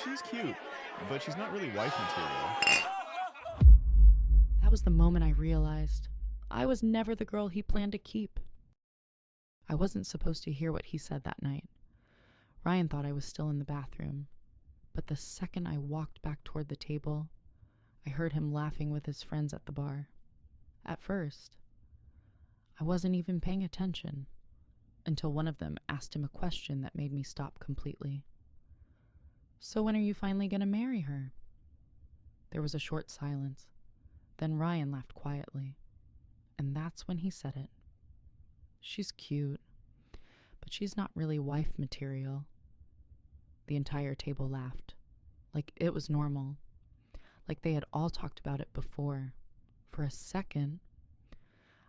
She's cute, but she's not really wife material. That was the moment I realized I was never the girl he planned to keep. I wasn't supposed to hear what he said that night. Ryan thought I was still in the bathroom, but the second I walked back toward the table, I heard him laughing with his friends at the bar. At first, I wasn't even paying attention until one of them asked him a question that made me stop completely. "So when are you finally going to marry her?" There was a short silence. Then Ryan laughed quietly, and that's when he said it. "She's cute, but she's not really wife material." The entire table laughed, like it was normal, like they had all talked about it before. For a second,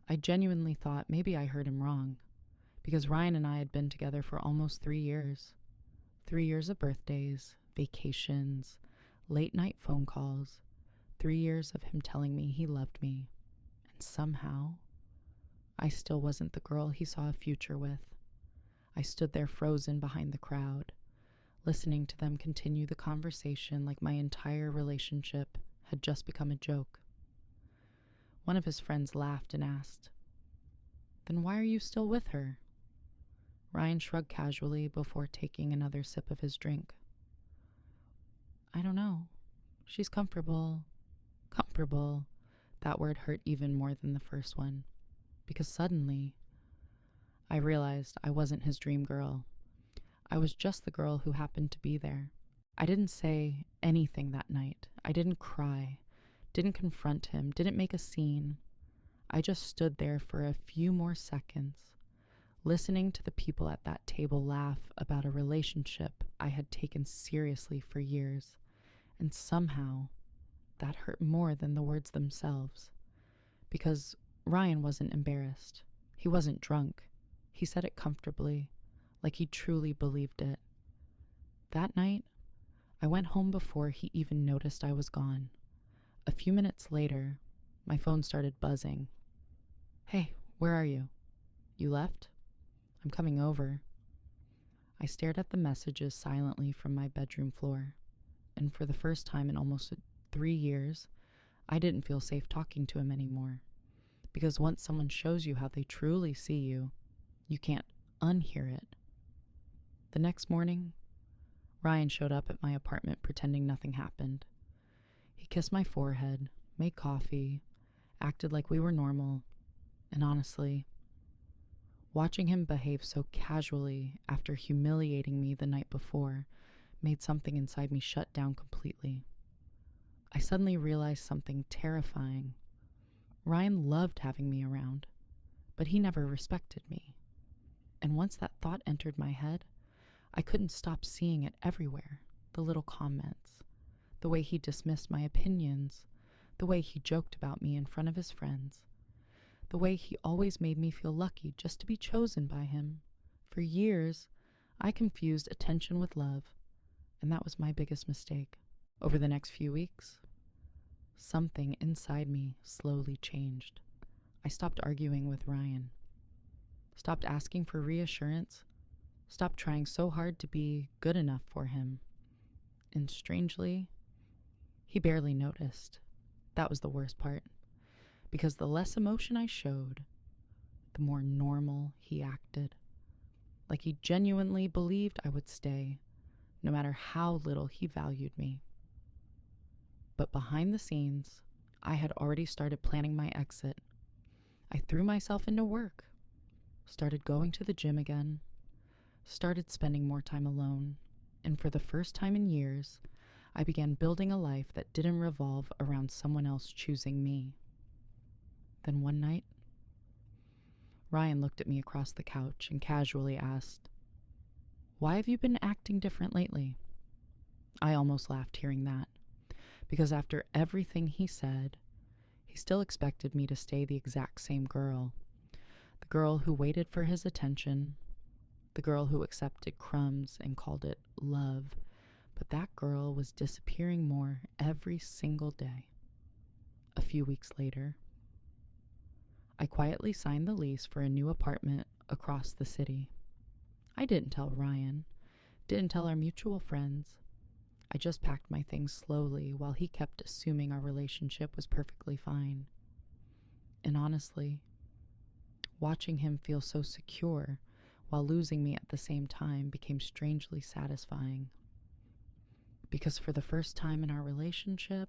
I genuinely thought maybe I heard him wrong, because Ryan and I had been together for almost 3 years. 3 years of birthdays, vacations, late night phone calls, 3 years of him telling me he loved me, and somehow, I still wasn't the girl he saw a future with. I stood there frozen behind the crowd, listening to them continue the conversation like my entire relationship had just become a joke. One of his friends laughed and asked, "Then why are you still with her?" Ryan shrugged casually before taking another sip of his drink. "I don't know. She's comfortable." Comfortable. That word hurt even more than the first one, because suddenly I realized I wasn't his dream girl. I was just the girl who happened to be there. I didn't say anything that night. I didn't cry, didn't confront him, didn't make a scene. I just stood there for a few more seconds, listening to the people at that table laugh about a relationship I had taken seriously for years, and somehow that hurt more than the words themselves, because Ryan wasn't embarrassed. He wasn't drunk. He said it comfortably, like he truly believed it. That night, I went home before he even noticed I was gone. A few minutes later, my phone started buzzing. "Hey, where are you? You left? I'm coming over." I stared at the messages silently from my bedroom floor, and for the first time in almost 3 years, I didn't feel safe talking to him anymore. Because once someone shows you how they truly see you, you can't unhear it. The next morning, Ryan showed up at my apartment pretending nothing happened. He kissed my forehead, made coffee, acted like we were normal, and honestly, watching him behave so casually after humiliating me the night before made something inside me shut down completely. I suddenly realized something terrifying. Ryan loved having me around, but he never respected me. And once that thought entered my head, I couldn't stop seeing it everywhere. The little comments, the way he dismissed my opinions, the way he joked about me in front of his friends, the way he always made me feel lucky just to be chosen by him. For years, I confused attention with love, and that was my biggest mistake. Over the next few weeks, something inside me slowly changed. I stopped arguing with Ryan, stopped asking for reassurance, stopped trying so hard to be good enough for him. And strangely, he barely noticed. That was the worst part, because the less emotion I showed, the more normal he acted. Like he genuinely believed I would stay, no matter how little he valued me. But behind the scenes, I had already started planning my exit. I threw myself into work, started going to the gym again, started spending more time alone, and for the first time in years, I began building a life that didn't revolve around someone else choosing me. Then one night, Ryan looked at me across the couch and casually asked, "Why have you been acting different lately?" I almost laughed hearing that, because after everything he said, he still expected me to stay the exact same girl. The girl who waited for his attention, the girl who accepted crumbs and called it love, but that girl was disappearing more every single day. A few weeks later, I quietly signed the lease for a new apartment across the city. I didn't tell Ryan, didn't tell our mutual friends. I just packed my things slowly while he kept assuming our relationship was perfectly fine. And honestly, watching him feel so secure while losing me at the same time became strangely satisfying. Because for the first time in our relationship,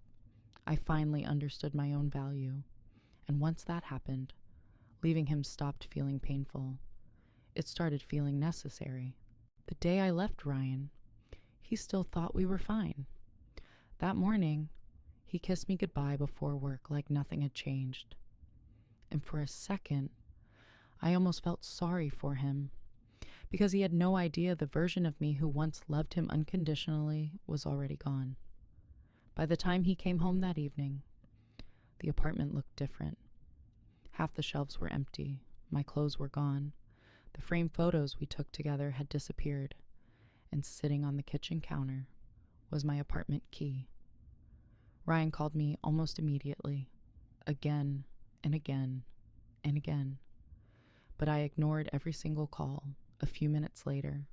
I finally understood my own value. And once that happened, leaving him stopped feeling painful. It started feeling necessary. The day I left Ryan, he still thought we were fine. That morning, he kissed me goodbye before work like nothing had changed. And for a second, I almost felt sorry for him, because he had no idea the version of me who once loved him unconditionally was already gone. By the time he came home that evening, the apartment looked different. Half the shelves were empty, my clothes were gone, the framed photos we took together had disappeared, and sitting on the kitchen counter was my apartment key. Ryan called me almost immediately, again and again and again, but I ignored every single call. A few minutes later,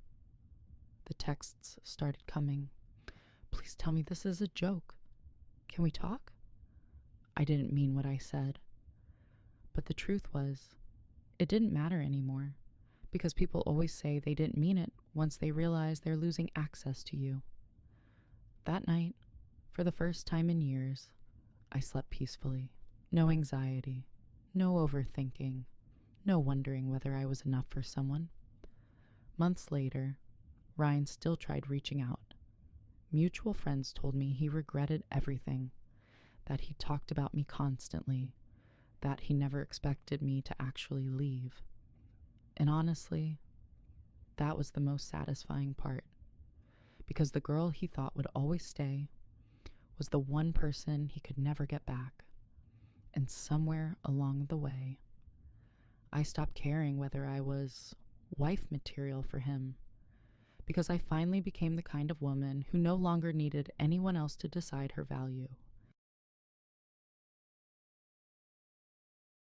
the texts started coming. Please tell me this is a joke. Can we talk? I didn't mean what I said. But the truth was, it didn't matter anymore, because people always say they didn't mean it once they realize they're losing access to you. That night, for the first time in years, I slept peacefully. No anxiety, no overthinking, no wondering whether I was enough for someone. Months later, Ryan still tried reaching out. Mutual friends told me he regretted everything, that he talked about me constantly, that he never expected me to actually leave. And honestly, that was the most satisfying part, because the girl he thought would always stay was the one person he could never get back. And somewhere along the way, I stopped caring whether I was wife material for him, because I finally became the kind of woman who no longer needed anyone else to decide her value.